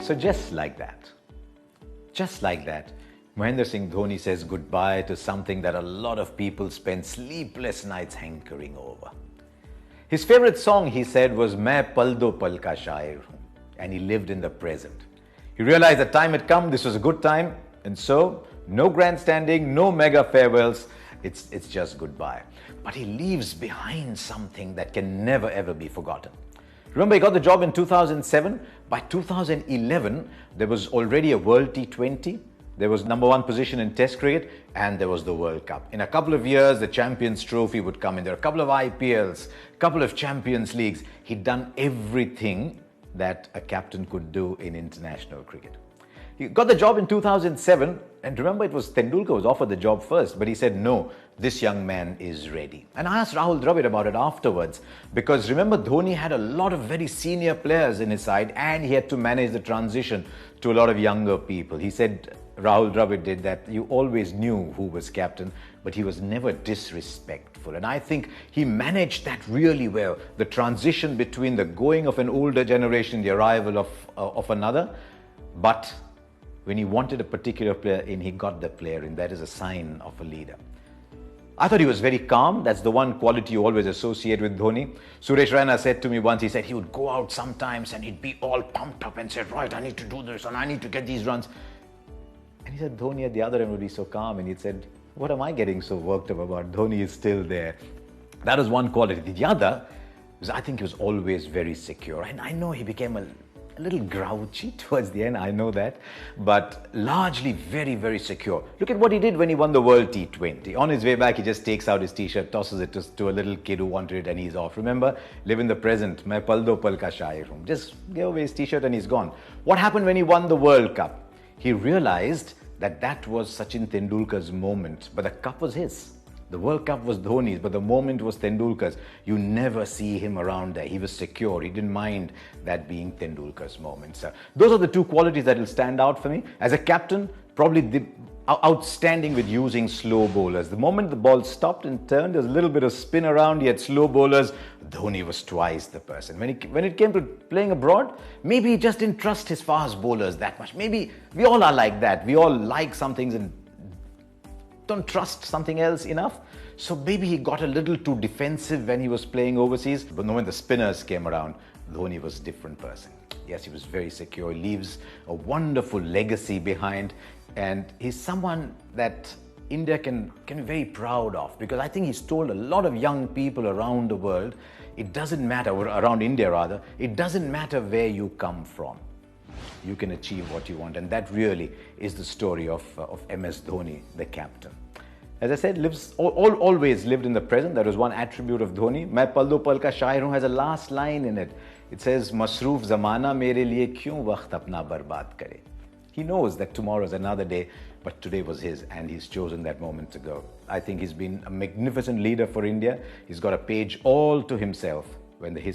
So just like that, Mahendra Singh Dhoni says goodbye to something that a lot of people spend sleepless nights hankering over. His favorite song, he said, was Main Pal Do Pal Ka Shair Hoon, and he lived in the present. He realized the time had come, this was a good time, and so no grandstanding, no mega farewells, it's just goodbye. But he leaves behind something that can never ever be forgotten. Remember, he got the job in 2007. By 2011, there was already a World T20. There was #1 position in Test cricket, and there was the World Cup. In a couple of years, the Champions Trophy would come in. There were a couple of IPLs, a couple of Champions Leagues. He'd done everything that a captain could do in international cricket. He got the job in 2007, and remember, it was Tendulkar was offered the job first, but he said, no, this young man is ready. And I asked Rahul Dravid about it afterwards, because remember, Dhoni had a lot of very senior players in his side, and he had to manage the transition to a lot of younger people. He said, Rahul Dravid did that. You always knew who was captain, but he was never disrespectful. And I think he managed that really well. The transition between the going of an older generation, the arrival of another. But when he wanted a particular player in, he got the player in. That is a sign of a leader. I thought he was very calm. That's the one quality you always associate with Dhoni. Suresh Raina said to me once, he said he would go out sometimes and he'd be all pumped up and said, right, I need to do this and I need to get these runs. And he said, Dhoni at the other end would be so calm, and he said, what am I getting so worked up about? Dhoni is still there. That was one quality. The other was, I think he was always very secure. And I know he became a little grouchy towards the end, I know that, but largely very, very secure. Look at what he did when he won the World T20. On his way back, he just takes out his t-shirt, tosses it to a little kid who wanted it, and he's off. Remember, live in the present. Main pal do pal ka shair hoon. Just give away his t-shirt and he's gone. What happened when he won the World Cup? He realized that was Sachin Tendulkar's moment, but the cup was his. The World Cup was Dhoni's, but the moment was Tendulkar's. You never see him around there. He was secure. He didn't mind that being Tendulkar's moment. So those are the two qualities that will stand out for me. As a captain, probably outstanding with using slow bowlers. The moment the ball stopped and turned, there was a little bit of spin around. He had slow bowlers. Dhoni was twice the person. When it came to playing abroad, maybe he just didn't trust his fast bowlers that much. Maybe we all are like that. We all like some things and don't trust something else enough. So maybe he got a little too defensive when he was playing overseas. But when the spinners came around, Dhoni was a different person. Yes, he was very secure. He leaves a wonderful legacy behind. And he's someone that India can be very proud of, because I think he's told a lot of young people around the world, it doesn't matter, or around India rather, it doesn't matter where you come from. You can achieve what you want, and that really is the story of MS Dhoni, the captain. As I said, always lived in the present. That was one attribute of Dhoni. Main pal do pal ka shair hoon has a last line in it. It says, Masroof zamana mere liye kyun waqt apna barbaad kare. He knows that tomorrow is another day, but today was his, and he's chosen that moment to go. I think he's been a magnificent leader for India. He's got a page all to himself when the